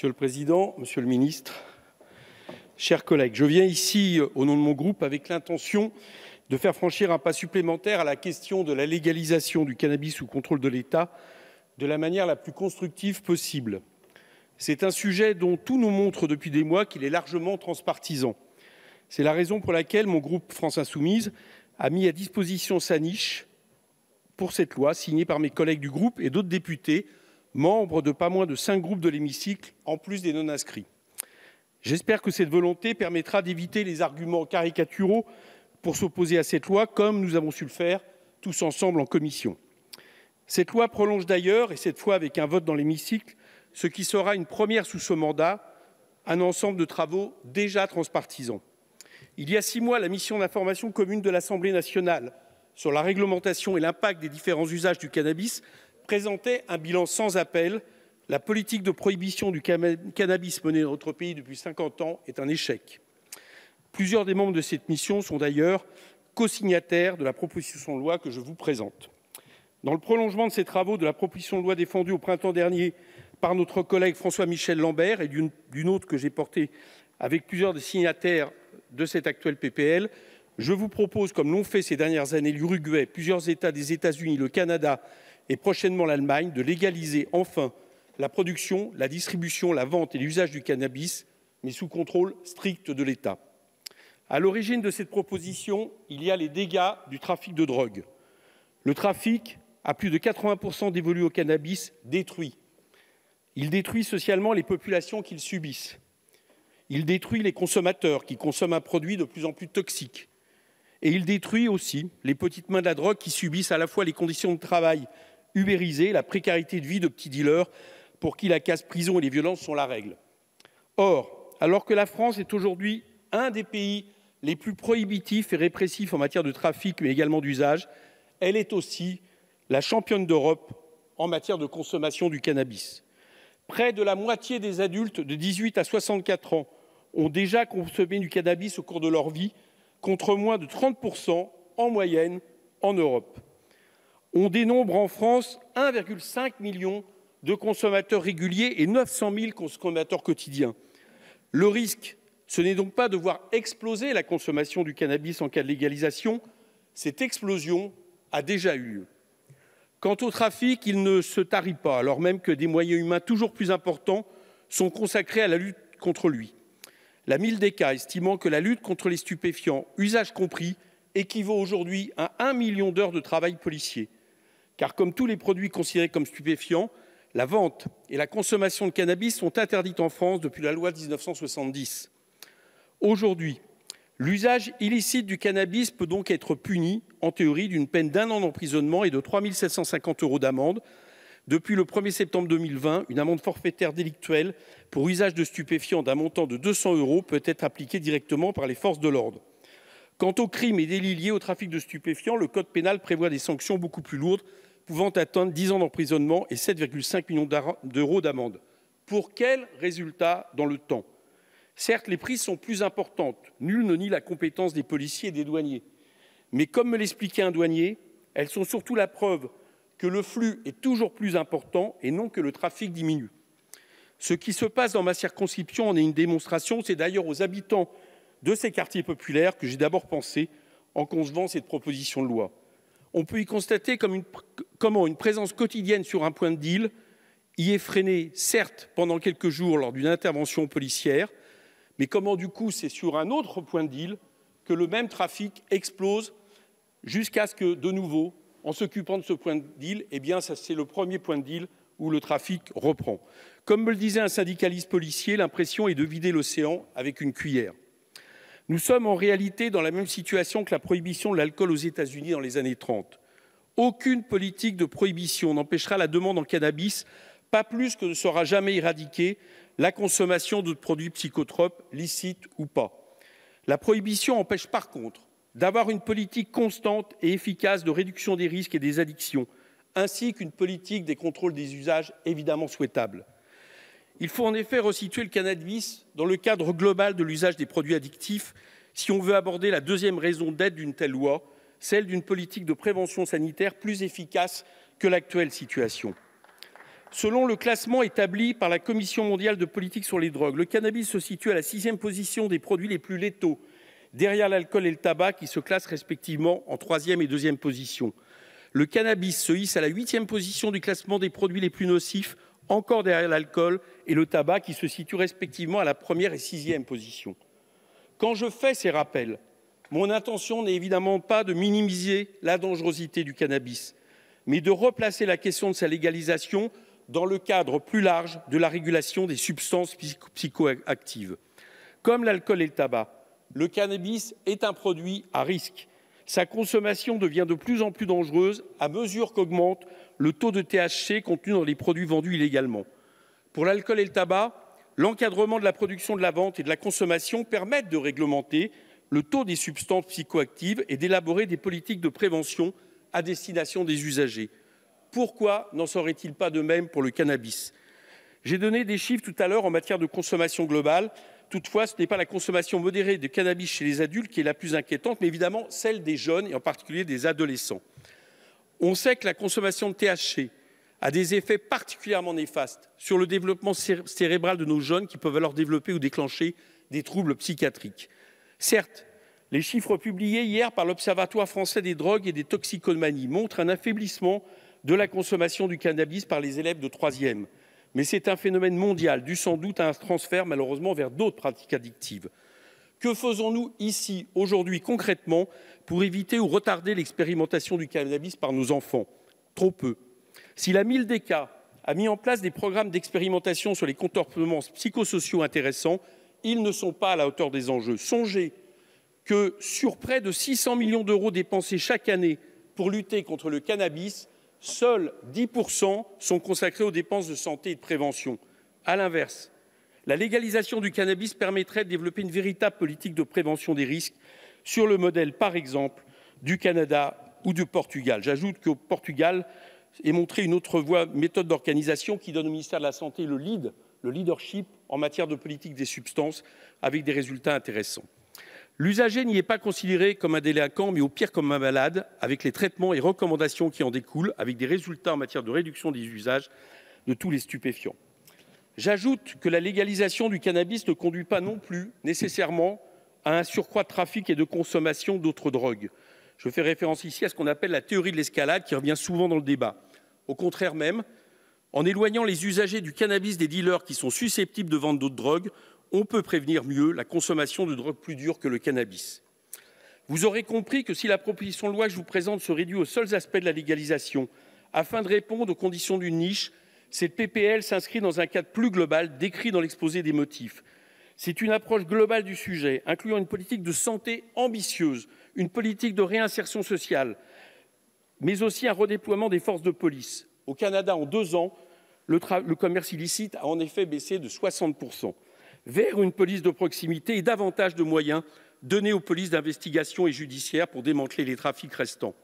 Monsieur le Président, Monsieur le Ministre, chers collègues, je viens ici, au nom de mon groupe, avec l'intention de faire franchir un pas supplémentaire à la question de la légalisation du cannabis sous contrôle de l'État de la manière la plus constructive possible. C'est un sujet dont tout nous montre depuis des mois qu'il est largement transpartisan. C'est la raison pour laquelle mon groupe France Insoumise a mis à disposition sa niche pour cette loi, signée par mes collègues du groupe et d'autres députés, membres de pas moins de 5 groupes de l'hémicycle, en plus des non-inscrits. J'espère que cette volonté permettra d'éviter les arguments caricaturaux pour s'opposer à cette loi, comme nous avons su le faire tous ensemble en commission. Cette loi prolonge d'ailleurs, et cette fois avec un vote dans l'hémicycle, ce qui sera une première sous ce mandat, un ensemble de travaux déjà transpartisans. Il y a 6 mois, la mission d'information commune de l'Assemblée nationale sur la réglementation et l'impact des différents usages du cannabis présentait un bilan sans appel. La politique de prohibition du cannabis menée dans notre pays depuis 50 ans est un échec. Plusieurs des membres de cette mission sont d'ailleurs co-signataires de la proposition de loi que je vous présente. Dans le prolongement de ces travaux de la proposition de loi défendue au printemps dernier par notre collègue François-Michel Lambert et d'une autre que j'ai portée avec plusieurs des signataires de cette actuelle PPL, je vous propose, comme l'ont fait ces dernières années l'Uruguay, plusieurs États des États-Unis, le Canada et prochainement l'Allemagne, de légaliser enfin la production, la distribution, la vente et l'usage du cannabis, mais sous contrôle strict de l'État. À l'origine de cette proposition, il y a les dégâts du trafic de drogue. Le trafic, à plus de 80% dévolu au cannabis, détruit. Il détruit socialement les populations qu'il subissent. Il détruit les consommateurs qui consomment un produit de plus en plus toxique. Et il détruit aussi les petites mains de la drogue qui subissent à la fois les conditions de travail ubérisées, la précarité de vie de petits dealers pour qui la casse-prison et les violences sont la règle. Or, alors que la France est aujourd'hui un des pays les plus prohibitifs et répressifs en matière de trafic, mais également d'usage, elle est aussi la championne d'Europe en matière de consommation du cannabis. Près de la moitié des adultes de 18 à 64 ans ont déjà consommé du cannabis au cours de leur vie, contre moins de 30% en moyenne en Europe. On dénombre en France 1,5 million de consommateurs réguliers et 900 000 consommateurs quotidiens. Le risque, ce n'est donc pas de voir exploser la consommation du cannabis en cas de légalisation. Cette explosion a déjà eu lieu. Quant au trafic, il ne se tarit pas, alors même que des moyens humains toujours plus importants sont consacrés à la lutte contre lui. La Mildeca estimant que la lutte contre les stupéfiants, usage compris, équivaut aujourd'hui à 1 million d'heures de travail policier. Car comme tous les produits considérés comme stupéfiants, la vente et la consommation de cannabis sont interdites en France depuis la loi de 1970. Aujourd'hui, l'usage illicite du cannabis peut donc être puni, en théorie, d'une peine d'1 an d'emprisonnement et de 3 750 € d'amende. Depuis le 1er septembre 2020, une amende forfaitaire délictuelle pour usage de stupéfiants d'un montant de 200 € peut être appliquée directement par les forces de l'ordre. Quant aux crimes et délits liés au trafic de stupéfiants, le code pénal prévoit des sanctions beaucoup plus lourdes, pouvant atteindre 10 ans d'emprisonnement et 7,5 millions d'euros d'amende. Pour quel résultat dans le temps? Certes, les prises sont plus importantes. Nul ne nie la compétence des policiers et des douaniers. Mais comme me l'expliquait un douanier, elles sont surtout la preuve que le flux est toujours plus important et non que le trafic diminue. Ce qui se passe dans ma circonscription en est une démonstration. C'est d'ailleurs aux habitants de ces quartiers populaires que j'ai d'abord pensé en concevant cette proposition de loi. On peut y constater comment une présence quotidienne sur un point de deal y est freinée, certes, pendant quelques jours lors d'une intervention policière, mais comment, du coup, c'est sur un autre point de deal que le même trafic explose jusqu'à ce que, de nouveau, en s'occupant de ce point de deal, eh bien, ça, c'est le premier point de deal où le trafic reprend. Comme me le disait un syndicaliste policier, l'impression est de vider l'océan avec une cuillère. Nous sommes en réalité dans la même situation que la prohibition de l'alcool aux États-Unis dans les années 30. Aucune politique de prohibition n'empêchera la demande en cannabis, pas plus que ne sera jamais éradiquée la consommation de produits psychotropes, licites ou pas. La prohibition empêche par contre d'avoir une politique constante et efficace de réduction des risques et des addictions, ainsi qu'une politique des contrôles des usages évidemment souhaitable. Il faut en effet resituer le cannabis dans le cadre global de l'usage des produits addictifs si on veut aborder la deuxième raison d'être d'une telle loi, celle d'une politique de prévention sanitaire plus efficace que l'actuelle situation. Selon le classement établi par la Commission mondiale de politique sur les drogues, le cannabis se situe à la 6e position des produits les plus létaux, derrière l'alcool et le tabac qui se classent respectivement en 3e et 2e position. Le cannabis se hisse à la 8e position du classement des produits les plus nocifs, encore derrière l'alcool et le tabac qui se situent respectivement à la 1re et 6e position. Quand je fais ces rappels, mon intention n'est évidemment pas de minimiser la dangerosité du cannabis, mais de replacer la question de sa légalisation dans le cadre plus large de la régulation des substances psychoactives. Comme l'alcool et le tabac, le cannabis est un produit à risque. Sa consommation devient de plus en plus dangereuse à mesure qu'augmente le taux de THC contenu dans les produits vendus illégalement. Pour l'alcool et le tabac, l'encadrement de la production, de la vente et de la consommation permettent de réglementer le taux des substances psychoactives et d'élaborer des politiques de prévention à destination des usagers. Pourquoi n'en serait-il pas de même pour le cannabis? J'ai donné des chiffres tout à l'heure en matière de consommation globale. Toutefois, ce n'est pas la consommation modérée de cannabis chez les adultes qui est la plus inquiétante, mais évidemment celle des jeunes et en particulier des adolescents. On sait que la consommation de THC a des effets particulièrement néfastes sur le développement cérébral de nos jeunes qui peuvent alors développer ou déclencher des troubles psychiatriques. Certes, les chiffres publiés hier par l'Observatoire français des drogues et des toxicomanies montrent un affaiblissement de la consommation du cannabis par les élèves de 3e. Mais c'est un phénomène mondial, dû sans doute à un transfert malheureusement vers d'autres pratiques addictives. Que faisons-nous ici, aujourd'hui, concrètement, pour éviter ou retarder l'expérimentation du cannabis par nos enfants? Trop peu. Si la Mildeca a mis en place des programmes d'expérimentation sur les comportements psychosociaux intéressants, ils ne sont pas à la hauteur des enjeux. Songez que sur près de 600 millions d'euros dépensés chaque année pour lutter contre le cannabis, seuls 10% sont consacrés aux dépenses de santé et de prévention. À l'inverse, la légalisation du cannabis permettrait de développer une véritable politique de prévention des risques sur le modèle, par exemple, du Canada ou du Portugal. J'ajoute qu'au Portugal est montré une autre voie, méthode d'organisation qui donne au ministère de la Santé le leadership en matière de politique des substances avec des résultats intéressants. L'usager n'y est pas considéré comme un délinquant, mais au pire comme un malade, avec les traitements et recommandations qui en découlent, avec des résultats en matière de réduction des usages de tous les stupéfiants. J'ajoute que la légalisation du cannabis ne conduit pas non plus nécessairement à un surcroît de trafic et de consommation d'autres drogues. Je fais référence ici à ce qu'on appelle la théorie de l'escalade qui revient souvent dans le débat. Au contraire même, en éloignant les usagers du cannabis des dealers qui sont susceptibles de vendre d'autres drogues, on peut prévenir mieux la consommation de drogues plus dures que le cannabis. Vous aurez compris que si la proposition de loi que je vous présente se réduit aux seuls aspects de la légalisation, afin de répondre aux conditions d'une niche, cette PPL s'inscrit dans un cadre plus global décrit dans l'exposé des motifs. C'est une approche globale du sujet, incluant une politique de santé ambitieuse, une politique de réinsertion sociale, mais aussi un redéploiement des forces de police. Au Canada, en 2 ans, le commerce illicite a en effet baissé de 60%, vers une police de proximité et davantage de moyens donnés aux polices d'investigation et judiciaires pour démanteler les trafics restants.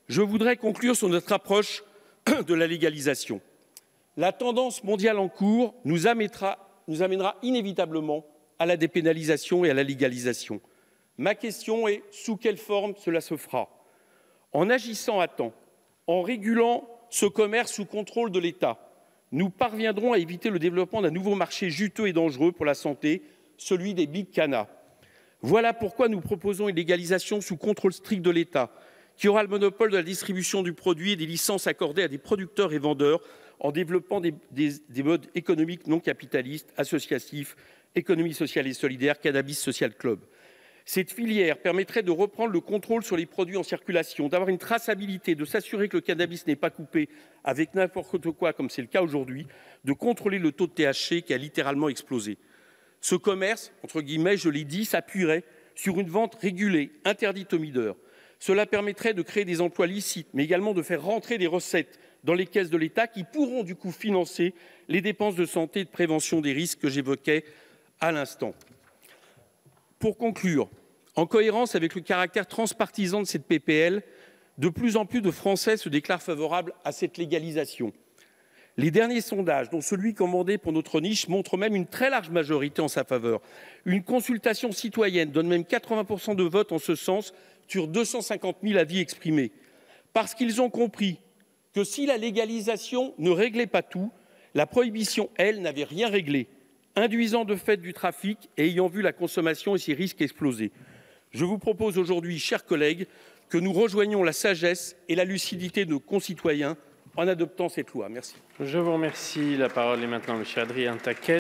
Je voudrais conclure sur notre approche de la légalisation. La tendance mondiale en cours nous amènera inévitablement à la dépénalisation et à la légalisation. Ma question est sous quelle forme cela se fera? En agissant à temps, en régulant ce commerce sous contrôle de l'État, nous parviendrons à éviter le développement d'un nouveau marché juteux et dangereux pour la santé, celui des big cannas. Voilà pourquoi nous proposons une légalisation sous contrôle strict de l'État, qui aura le monopole de la distribution du produit et des licences accordées à des producteurs et vendeurs en développant des modes économiques non capitalistes, associatifs, économie sociale et solidaire, Cannabis Social Club. Cette filière permettrait de reprendre le contrôle sur les produits en circulation, d'avoir une traçabilité, de s'assurer que le cannabis n'est pas coupé avec n'importe quoi, comme c'est le cas aujourd'hui, de contrôler le taux de THC qui a littéralement explosé. Ce commerce, entre guillemets, je l'ai dit, s'appuierait sur une vente régulée, interdite aux mineurs. Cela permettrait de créer des emplois licites, mais également de faire rentrer des recettes dans les caisses de l'État qui pourront du coup financer les dépenses de santé et de prévention des risques que j'évoquais à l'instant. Pour conclure, en cohérence avec le caractère transpartisan de cette PPL, de plus en plus de Français se déclarent favorables à cette légalisation. Les derniers sondages, dont celui commandé pour notre niche, montrent même une très large majorité en sa faveur. Une consultation citoyenne donne même 80% de votes en ce sens sur 250 000 avis exprimés. Parce qu'ils ont compris que si la légalisation ne réglait pas tout, la prohibition, elle, n'avait rien réglé, induisant de fait du trafic et ayant vu la consommation et ses risques exploser. Je vous propose aujourd'hui, chers collègues, que nous rejoignions la sagesse et la lucidité de nos concitoyens en adoptant cette loi. Merci. Je vous remercie. La parole est maintenant à M. Adrien Taquet.